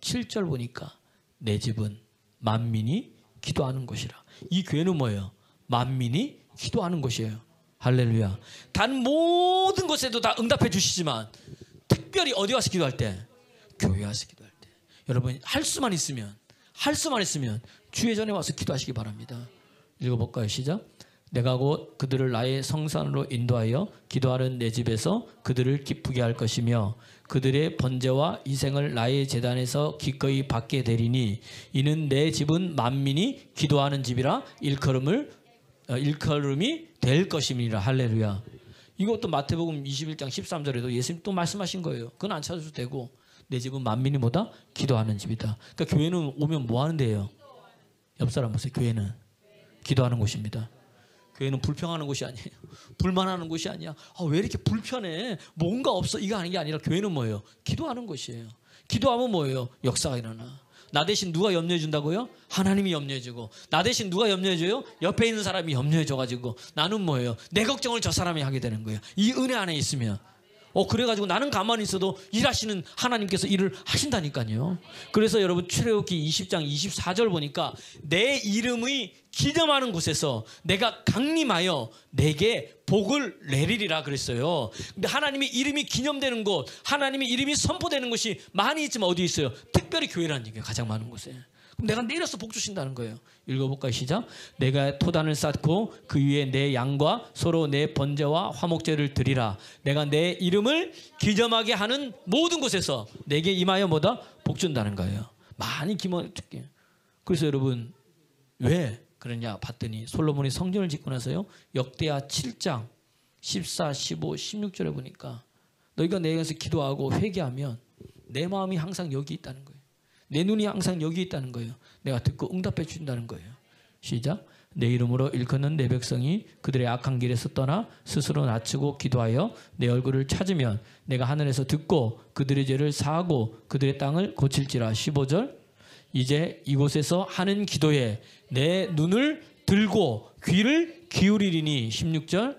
7절 보니까 내 집은 만민이 기도하는 곳이라. 이 교회는 뭐예요? 만민이 기도하는 곳이에요. 할렐루야. 단 모든 것에도 다 응답해 주시지만 특별히 어디 와서 기도할 때? 교회 와서 기도할 때. 여러분 할 수만 있으면 주의 전에 와서 기도하시기 바랍니다. 읽어볼까요? 시작. 내가 곧 그들을 나의 성산으로 인도하여 기도하는 내 집에서 그들을 기쁘게 할 것이며 그들의 번제와 희생을 나의 제단에서 기꺼이 받게 되리니 이는 내 집은 만민이 기도하는 집이라 일컬음이 될 것임이라. 할렐루야. 이것도 마태복음 21장 13절에도 예수님 또 말씀하신 거예요. 그건 안 찾아도 되고 내 집은 만민이 뭐다? 기도하는 집이다. 그러니까 교회는 오면 뭐 하는 데예요? 옆 사람 보세요. 교회는 기도하는 곳입니다. 교회는 불평하는 곳이 아니에요. 불만하는 곳이 아니야. 왜 이렇게 불편해? 뭔가 없어. 이거 하는 게 아니라 교회는 뭐예요? 기도하는 곳이에요. 기도하면 뭐예요? 역사가 일어나. 나 대신 누가 염려해 준다고요? 하나님이 염려해 주고. 나 대신 누가 염려해 줘요? 옆에 있는 사람이 염려해 줘가지고 나는 뭐예요? 내 걱정을 저 사람이 하게 되는 거예요. 이 은혜 안에 있으면. 그래가지고 나는 가만히 있어도 일하시는 하나님께서 일을 하신다니까요. 그래서 여러분 출애굽기 20장 24절 보니까 내 이름의 기념하는 곳에서 내가 강림하여 내게 복을 내리리라 그랬어요. 근데 하나님의 이름이 기념되는 곳, 하나님의 이름이 선포되는 곳이 많이 있지만 어디 있어요? 특별히 교회라는 얘기예요. 가장 많은 곳에. 그럼 내가 내려서 복 주신다는 거예요. 읽어볼까요? 시작. 내가 토단을 쌓고 그 위에 내 양과 서로 내 번제와 화목제를 드리라. 내가 내 이름을 기념하게 하는 모든 곳에서 내게 임하여 뭐다? 복 준다는 거예요. 많이 기념할게. 그래서 여러분 왜 그러냐 봤더니 솔로몬이 성전을 짓고 나서요. 역대하 7장 14, 15, 16절에 보니까 너희가 내게서 기도하고 회개하면 내 마음이 항상 여기 있다는 거예요. 내 눈이 항상 여기 있다는 거예요. 내가 듣고 응답해 준다는 거예요. 시작. 내 이름으로 일컫는 내 백성이 그들의 악한 길에서 떠나 스스로 낮추고 기도하여 내 얼굴을 찾으면 내가 하늘에서 듣고 그들의 죄를 사하고 그들의 땅을 고칠지라. 15절. 이제 이곳에서 하는 기도에 내 눈을 들고 귀를 기울이리니. 16절.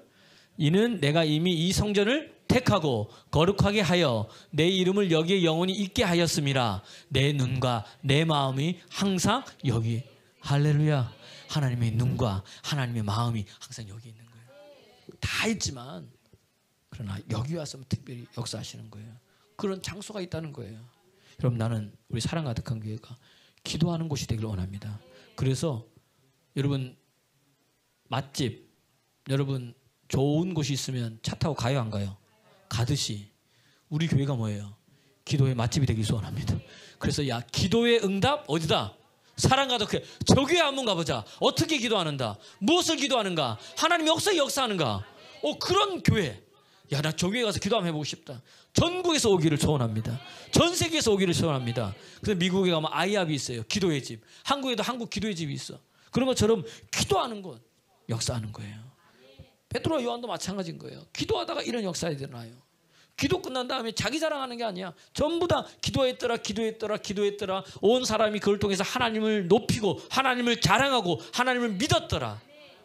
이는 내가 이미 이 성전을 택하고 거룩하게 하여 내 이름을 여기에 영원히 있게 하였음이라. 내 눈과 내 마음이 항상 여기. 할렐루야. 하나님의 눈과 하나님의 마음이 항상 여기 있는 거예요. 다 있지만 그러나 여기 와서 특별히 역사하시는 거예요. 그런 장소가 있다는 거예요. 여러분 나는 우리 사랑 가득한 교회가 기도하는 곳이 되길 원합니다. 그래서 여러분 맛집, 여러분 좋은 곳이 있으면 차 타고 가요 안 가요? 가듯이 우리 교회가 뭐예요? 기도의 맛집이 되길 소원합니다. 그래서 야 기도의 응답 어디다? 사랑 가득해. 저 교회 한번 가보자. 어떻게 기도하는가? 무엇을 기도하는가? 하나님이 역사하는가? 그런 교회. 야 나 저 교회 가서 기도 한번 해보고 싶다. 전국에서 오기를 소원합니다. 전 세계에서 오기를 소원합니다. 그래서 미국에 가면 아이합이 있어요. 기도의 집. 한국에도 한국 기도의 집이 있어. 그런 것처럼 기도하는 곳 역사하는 거예요. 베드로와 요한도 마찬가지인 거예요. 기도하다가 이런 역사가 일어나요. 기도 끝난 다음에 자기 자랑하는 게 아니야. 전부 다 기도했더라. 온 사람이 그걸 통해서 하나님을 높이고 하나님을 자랑하고 하나님을 믿었더라.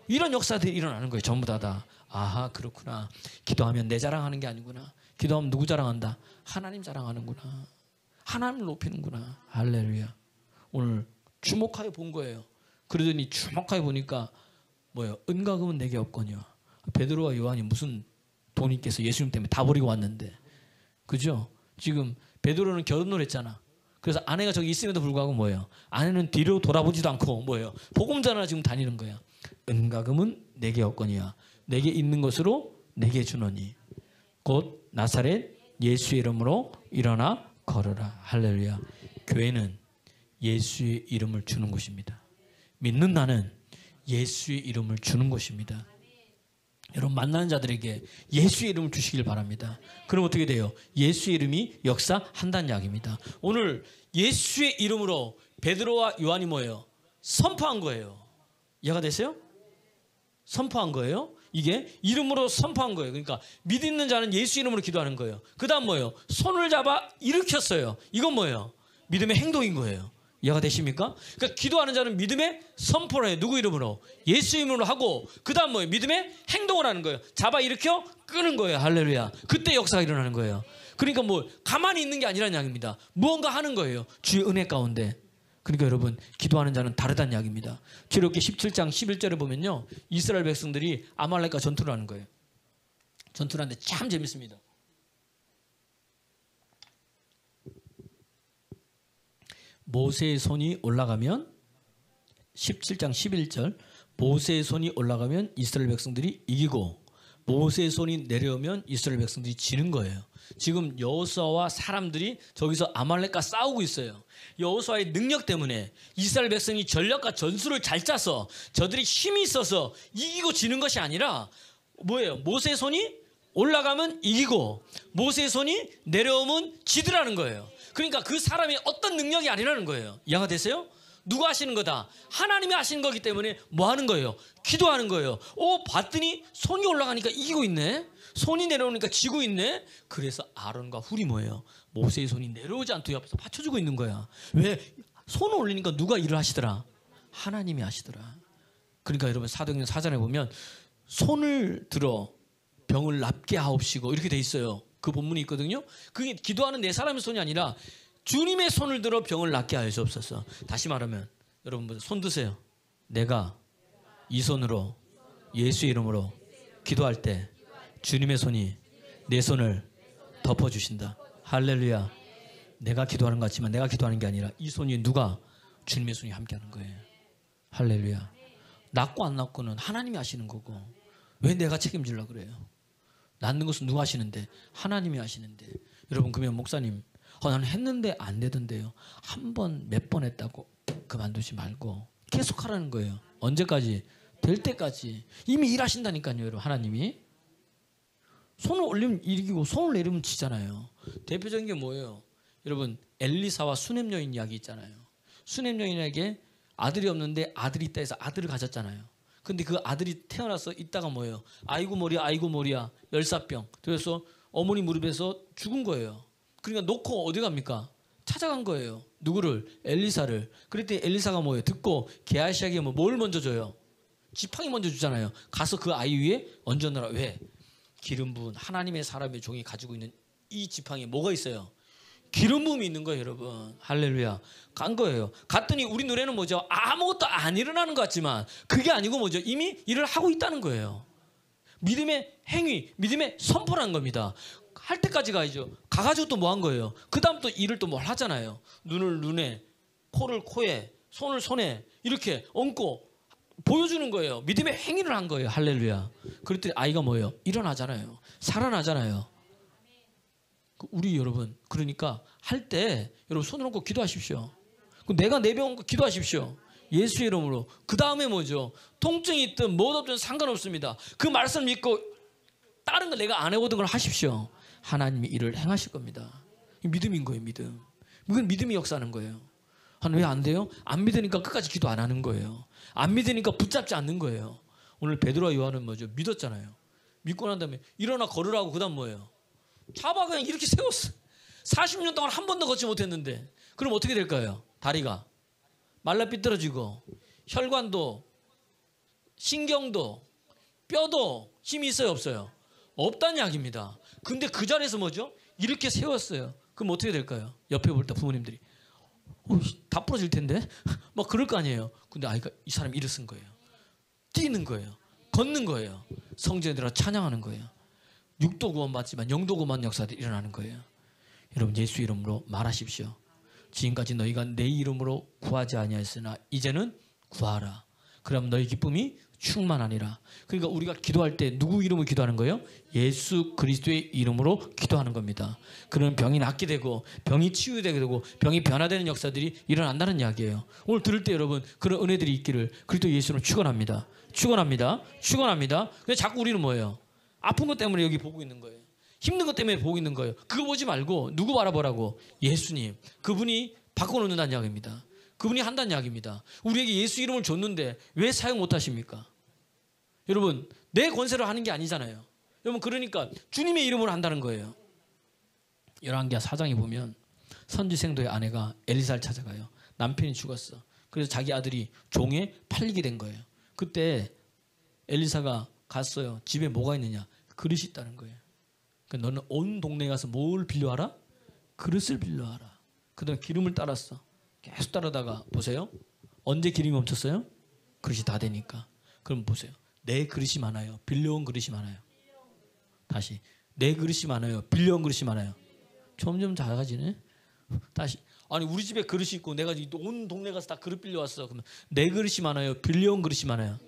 이런 역사들이 일어나는 거예요. 전부 다. 아하 그렇구나. 기도하면 내 자랑하는 게 아니구나. 기도하면 누구 자랑한다? 하나님 자랑하는구나. 하나님을 높이는구나. 할렐루야. 오늘 주목하여 본 거예요. 그러더니 주목하여 보니까 뭐예요? 은과 금은 내게 없거니와. 베드로와 요한이 무슨 돈이 있겠어. 예수님 때문에 다 버리고 왔는데 그죠? 지금 베드로는 결혼을 했잖아. 그래서 아내가 저기 있음에도 불구하고 뭐예요? 아내는 뒤로 돌아보지도 않고 뭐예요? 복음 전하러 지금 다니는 거야. 은과 금은 내게 없거니와 내게 있는 것으로 내게 주노니 곧 나사렛 예수의 이름으로 일어나 걸어라. 할렐루야. 교회는 예수의 이름을 주는 곳입니다. 믿는 나는 예수의 이름을 주는 곳입니다. 여러분 만나는 자들에게 예수의 이름을 주시길 바랍니다. 그럼 어떻게 돼요? 예수의 이름이 역사한다는 이야기입니다. 오늘 예수의 이름으로 베드로와 요한이 뭐예요? 선포한 거예요. 이해가 됐어요? 선포한 거예요. 이게 이름으로 선포한 거예요. 그러니까 믿 있는 자는 예수 이름으로 기도하는 거예요. 그 다음 뭐예요? 손을 잡아 일으켰어요. 이건 뭐예요? 믿음의 행동인 거예요. 이해가 되십니까? 그러니까 기도하는 자는 믿음의 선포를 해요. 누구 이름으로? 예수 이름으로 하고 그 다음 뭐예요? 믿음의 행동을 하는 거예요. 잡아 일으켜 끄는 거예요. 할렐루야. 그때 역사가 일어나는 거예요. 그러니까 뭐 가만히 있는 게 아니라는 이야기입니다. 무언가 하는 거예요. 주의 은혜 가운데. 그러니까 여러분 기도하는 자는 다르다는 이야기입니다. 출애굽기 17장 11절에 보면요. 이스라엘 백성들이 아말렉과 전투를 하는 거예요. 전투를 하는데 참 재밌습니다. 모세의 손이 올라가면 17장 11절 모세의 손이 올라가면 이스라엘 백성들이 이기고 모세의 손이 내려오면 이스라엘 백성들이 지는 거예요. 지금 여호수아와 사람들이 저기서 아말렉과 싸우고 있어요. 여호수아의 능력 때문에 이스라엘 백성이 전략과 전술을 잘 짜서 저들이 힘이 있어서 이기고 지는 것이 아니라 뭐예요? 모세의 손이 올라가면 이기고 모세의 손이 내려오면 지더라는 거예요. 그러니까 그 사람이 어떤 능력이 아니라는 거예요. 이해가 되세요? 누가 하시는 거다? 하나님이 하시는 거기 때문에 뭐 하는 거예요? 기도하는 거예요. 봤더니 손이 올라가니까 이기고 있네. 손이 내려오니까 지고 있네. 그래서 아론과 훌이 뭐예요? 모세의 손이 내려오지 않도록 옆에서 받쳐주고 있는 거야. 왜? 손을 올리니까 누가 일을 하시더라? 하나님이 하시더라. 그러니까 여러분 사도행전 4장에 보면 손을 들어 병을 낫게 하옵시고 이렇게 돼 있어요. 그 본문이 있거든요. 그게 기도하는 네 사람의 손이 아니라 주님의 손을 들어 병을 낫게 하여 주옵소서. 다시 말하면 여러분 손 드세요. 내가 이 손으로 예수의 이름으로 기도할 때 주님의 손이 내 손을 덮어주신다. 할렐루야. 내가 기도하는 것 같지만 내가 기도하는 게 아니라 이 손이 누가? 주님의 손이 함께하는 거예요. 할렐루야. 낫고 안 낫고는 하나님이 하시는 거고 왜 내가 책임지려고 그래요? 낫는 것은 누가 하시는데? 하나님이 하시는데. 여러분 그러면 목사님 나는 했는데 안 되던데요. 한 번 몇 번 했다고 그만두지 말고 계속 하라는 거예요. 언제까지? 될 때까지. 이미 일하신다니까요. 여러분 하나님이. 손을 올리면 이기고 손을 내리면 지잖아요. 대표적인 게 뭐예요? 여러분 엘리사와 수넴 여인 이야기 있잖아요. 수넴 여인에게 아들이 없는데 아들이 있다 해서 아들을 가졌잖아요. 근데 그 아들이 태어나서 있다가 뭐예요? 아이고 머리야 열사병. 그래서 어머니 무릎에서 죽은 거예요. 그러니까 놓고 어디 갑니까? 찾아간 거예요. 누구를? 엘리사를. 그랬더니 엘리사가 뭐예요? 듣고 게하시에게 뭘 먼저 줘요? 지팡이 먼저 주잖아요. 가서 그 아이 위에 얹어놓으라. 왜? 기름 부은 하나님의 사람의 종이 가지고 있는 이 지팡이에 뭐가 있어요? 기름 부음이 있는 거예요, 여러분. 할렐루야. 간 거예요. 갔더니 우리 눈에는 뭐죠? 아무것도 안 일어나는 것 같지만 그게 아니고 뭐죠? 이미 일을 하고 있다는 거예요. 믿음의 행위, 믿음의 선포라는 겁니다. 할 때까지 가야죠. 가가지고 또 뭐 한 거예요? 그 다음 또 일을 또 뭘 하잖아요. 눈을 눈에, 코를 코에, 손을 손에 이렇게 얹고 보여주는 거예요. 믿음의 행위를 한 거예요. 할렐루야. 그랬더니 아이가 뭐예요? 일어나잖아요. 살아나잖아요. 우리 여러분 그러니까 할 때 여러분 손을 얹고 기도하십시오. 내가 내 병 얹고 기도하십시오. 예수의 이름으로. 그 다음에 뭐죠? 통증이 있든 뭐 없든 상관없습니다. 그 말씀 믿고 다른 거 내가 안 해보던 걸 하십시오. 하나님이 일을 행하실 겁니다. 믿음인 거예요. 믿음. 이건 믿음이 역사하는 거예요. 왜 안 돼요? 안 믿으니까 끝까지 기도 안 하는 거예요. 안 믿으니까 붙잡지 않는 거예요. 오늘 베드로와 요한은 뭐죠? 믿었잖아요. 믿고 난 다음에 일어나 걸으라고. 그 다음 뭐예요? 잡아 그냥 이렇게 세웠어. 40년 동안 한 번도 걷지 못했는데 그럼 어떻게 될까요? 다리가 말라 삐뚤어지고 혈관도 신경도 뼈도 힘이 있어요 없어요? 없다는 이야기입니다. 근데 그 자리에서 뭐죠? 이렇게 세웠어요. 그럼 어떻게 될까요? 옆에 볼 때 부모님들이 다 부러질 텐데 막 그럴 거 아니에요. 근데 아이가 이 사람이 일어선 거예요. 뛰는 거예요. 걷는 거예요. 성전에 들어 찬양하는 거예요. 육도 구원받지만 영도 구원 역사들이 일어나는 거예요. 여러분 예수 이름으로 말하십시오. 지금까지 너희가 내 이름으로 구하지 아니하였으나 이제는 구하라. 그럼 너희 기쁨이 충만하니라. 그러니까 우리가 기도할 때 누구 이름으로 기도하는 거예요? 예수 그리스도의 이름으로 기도하는 겁니다. 그러면 병이 낫게 되고 병이 치유되게 되고 병이 변화되는 역사들이 일어난다는 이야기예요. 오늘 들을 때 여러분 그런 은혜들이 있기를 그리스도 예수로 축원합니다. 축원합니다. 축원합니다. 근데 자꾸 우리는 뭐예요? 아픈 것 때문에 여기 보고 있는 거예요. 힘든 것 때문에 보고 있는 거예요. 그거 보지 말고 누구 바라보라고? 예수님. 그분이 바꿔놓는다는 이야기입니다. 그분이 한다는 이야기입니다. 우리에게 예수 이름을 줬는데 왜 사용 못하십니까? 여러분 내 권세로 하는 게 아니잖아요. 여러분 그러니까 주님의 이름으로 한다는 거예요. 열왕기하 4장에 보면 선지생도의 아내가 엘리사를 찾아가요. 남편이 죽었어. 그래서 자기 아들이 종에 팔리게 된 거예요. 그때 엘리사가 갔어요. 집에 뭐가 있느냐? 그릇이 있다는 거예요. 그러니까 너는 온 동네에 가서 뭘 빌려와라? 그릇을 빌려와라. 그 다음에 기름을 따랐어. 계속 따르다가 보세요. 언제 기름이 멈췄어요? 그릇이 다 되니까. 그럼 보세요. 내 그릇이 많아요. 빌려온 그릇이 많아요. 다시 내 그릇이 많아요. 빌려온 그릇이 많아요. 점점 작아지네. 다시 아니 우리 집에 그릇이 있고 내가 온 동네 가서 다 그릇 빌려왔어. 그러면 내 그릇이 많아요. 빌려온 그릇이 많아요.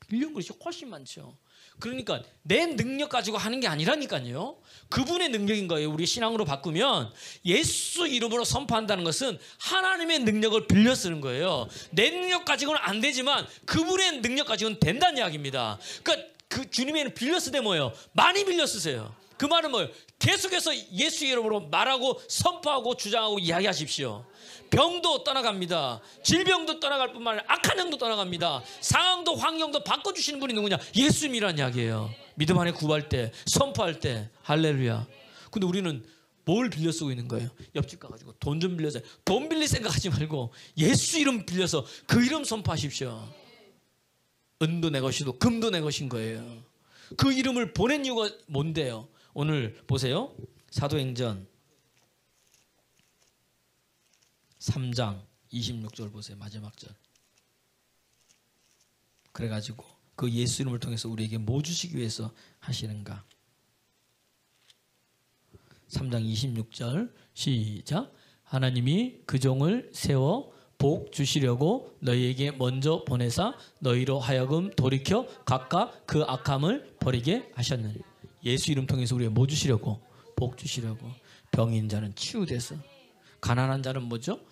빌려온 그릇이 훨씬 많죠. 그러니까 내 능력 가지고 하는 게 아니라니까요. 그분의 능력인 거예요. 우리 신앙으로 바꾸면 예수 이름으로 선포한다는 것은 하나님의 능력을 빌려 쓰는 거예요. 내 능력 가지고는 안 되지만 그분의 능력 가지고는 된다는 이야기입니다. 그러니까 그 주님의 빌려 쓰되 뭐예요? 많이 빌려 쓰세요. 그 말은 뭐예요? 계속해서 예수 이름으로 말하고 선포하고 주장하고 이야기하십시오. 병도 떠나갑니다. 질병도 떠나갈 뿐만 아니라 악한 영도 떠나갑니다. 상황도 환경도 바꿔주시는 분이 누구냐? 예수님이라는 이야기예요. 믿음 안에 구할 때, 선포할 때. 할렐루야. 근데 우리는 뭘 빌려 쓰고 있는 거예요? 옆집 가가지고 돈 좀 빌려서 돈 빌릴 생각하지 말고 예수 이름 빌려서 그 이름 선포하십시오. 은도 내 것이고 금도 내 것인 거예요. 그 이름을 보낸 이유가 뭔데요? 오늘 보세요. 사도행전 3장 26절 보세요. 마지막 절. 그래가지고 그 예수 이름을 통해서 우리에게 뭐 주시기 위해서 하시는가? 3장 26절 시작. 하나님이 그 종을 세워 복 주시려고 너희에게 먼저 보내사 너희로 하여금 돌이켜 각각 그 악함을 버리게 하셨느니. 예수 이름 통해서 우리에게 뭐 주시려고? 복 주시려고. 병인 자는 치유돼서, 가난한 자는 뭐죠?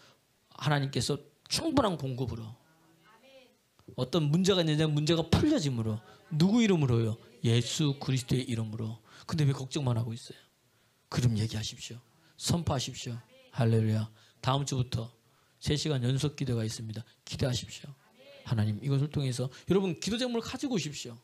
하나님께서 충분한 공급으로, 어떤 문제가 있는데 문제가 풀려짐으로. 누구 이름으로요? 예수 그리스도의 이름으로. 근데 왜 걱정만 하고 있어요? 그럼 얘기하십시오. 선포하십시오. 할렐루야. 다음 주부터 3시간 연속 기도가 있습니다. 기도하십시오. 하나님 이것을 통해서 여러분 기도 제목을 가지고 오십시오.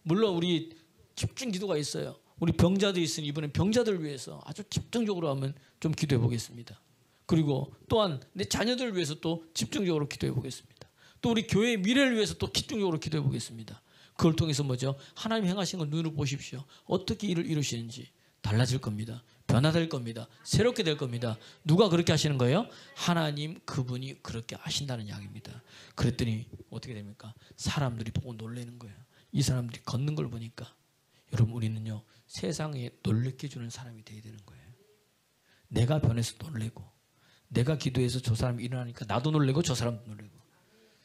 물론 우리 집중 기도가 있어요. 우리 병자들이 있으니 이번엔 병자들을 위해서 아주 집중적으로 한번 좀 기도해 보겠습니다. 그리고 또한 내 자녀들을 위해서 또 집중적으로 기도해 보겠습니다. 또 우리 교회의 미래를 위해서 또 집중적으로 기도해 보겠습니다. 그걸 통해서 뭐죠? 하나님 행하신 걸 눈으로 보십시오. 어떻게 일을 이루시는지 달라질 겁니다. 변화될 겁니다. 새롭게 될 겁니다. 누가 그렇게 하시는 거예요? 하나님 그분이 그렇게 하신다는 이야기입니다. 그랬더니 어떻게 됩니까? 사람들이 보고 놀라는 거예요. 이 사람들이 걷는 걸 보니까. 여러분 우리는요 세상에 놀래켜 주는 사람이 되어야 되는 거예요. 내가 변해서 놀래고, 내가 기도해서 저 사람이 일어나니까 나도 놀래고 저 사람도 놀래고.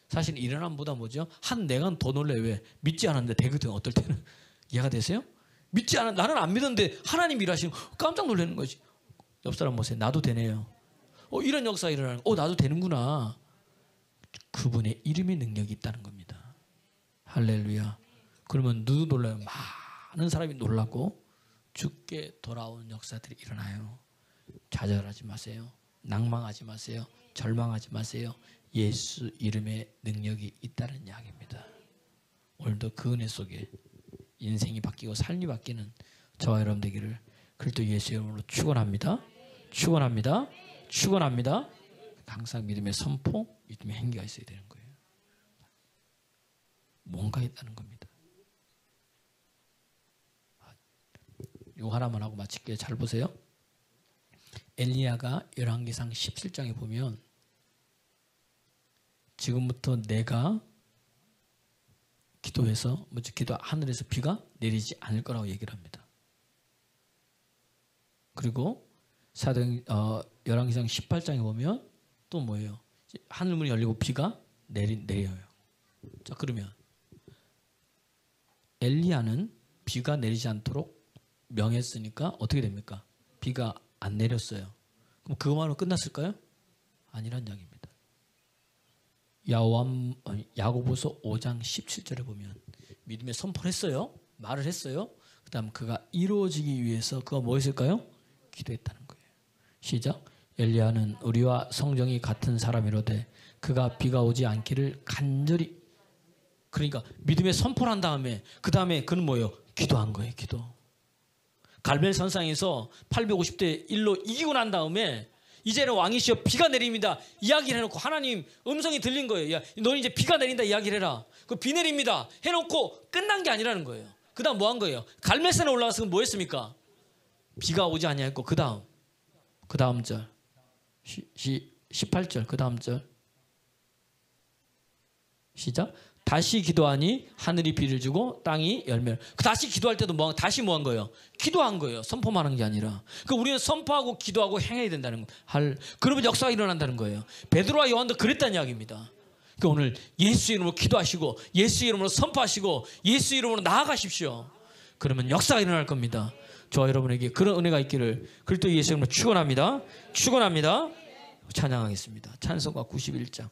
사실 일어남보다 뭐죠? 한 내가 더 놀래. 왜? 믿지 않았는데 되거든. 어떨 때는. 이해가 되세요? 믿지 않아. 나는 안 믿었는데 하나님 일하시는 거 깜짝 놀라는 거지. 옆 사람 보세요. 나도 되네요. 이런 역사가 일어나는 거. 나도 되는구나. 그분의 이름의 능력이 있다는 겁니다. 할렐루야. 그러면 누구 놀라요? 많은 사람이 놀라고 죽게 돌아오는 역사들이 일어나요. 좌절하지 마세요. 낭망하지 마세요. 절망하지 마세요. 예수 이름의 능력이 있다는 이야기입니다. 오늘도 그 은혜 속에 인생이 바뀌고 삶이 바뀌는 저와 여러분 되기를 그리스도 예수 이름으로 축원합니다. 축원합니다. 축원합니다. 항상 믿음의 선포, 믿음의 행위가 있어야 되는 거예요. 뭔가 있다는 겁니다. 이거 하나만 하고 마칠게요. 잘 보세요. 엘리야가 열왕기상 17장에 보면 지금부터 내가 기도해서 먼저 기도 하늘에서 비가 내리지 않을 거라고 얘기를 합니다. 그리고 열왕기상 18장에 보면 또 뭐예요? 하늘문이 열리고 비가 내려요. 자, 그러면 엘리야는 비가 내리지 않도록 명했으니까 어떻게 됩니까? 비가 안 내렸어요. 그럼 그것만으로 끝났을까요? 아니란 이야기입니다. 야고보서 5장 17절에 보면 믿음의 선포를 했어요. 말을 했어요. 그 다음 그가 이루어지기 위해서 그가 뭐 했을까요? 기도했다는 거예요. 시작. 엘리야는 우리와 성정이 같은 사람이로되 그가 비가 오지 않기를 간절히, 그러니까 믿음의 선포를 한 다음에 그 다음에 그는 뭐예요? 기도한 거예요. 기도. 갈멜 산상에서 850대 1로 이기고 난 다음에 이제는 왕이시여 비가 내립니다 이야기를 해놓고 하나님 음성이 들린 거예요. 야, 너는 이제 비가 내린다 이야기를 해라. 그 비 내립니다 해놓고 끝난 게 아니라는 거예요. 그 다음 뭐 한 거예요? 갈멜산에 올라가서 뭐 했습니까? 비가 오지 아니하였고 그 다음 절 18절 그 다음 절 시작. 다시 기도하니 하늘이 비를 주고 땅이 열매를. 다시 기도할 때도 다시 뭐 한 거예요? 기도한 거예요. 선포만 하는 게 아니라. 그 우리는 선포하고 기도하고 행해야 된다는 거. 그러면 역사가 일어난다는 거예요. 베드로와 요한도 그랬다는 이야기입니다. 그러니까 오늘 예수 이름으로 기도하시고 예수 이름으로 선포하시고 예수 이름으로 나아가십시오. 그러면 역사가 일어날 겁니다. 저와 여러분에게 그런 은혜가 있기를 그리스도 예수 이름으로 축원합니다. 축원합니다. 찬양하겠습니다. 찬송가 91장.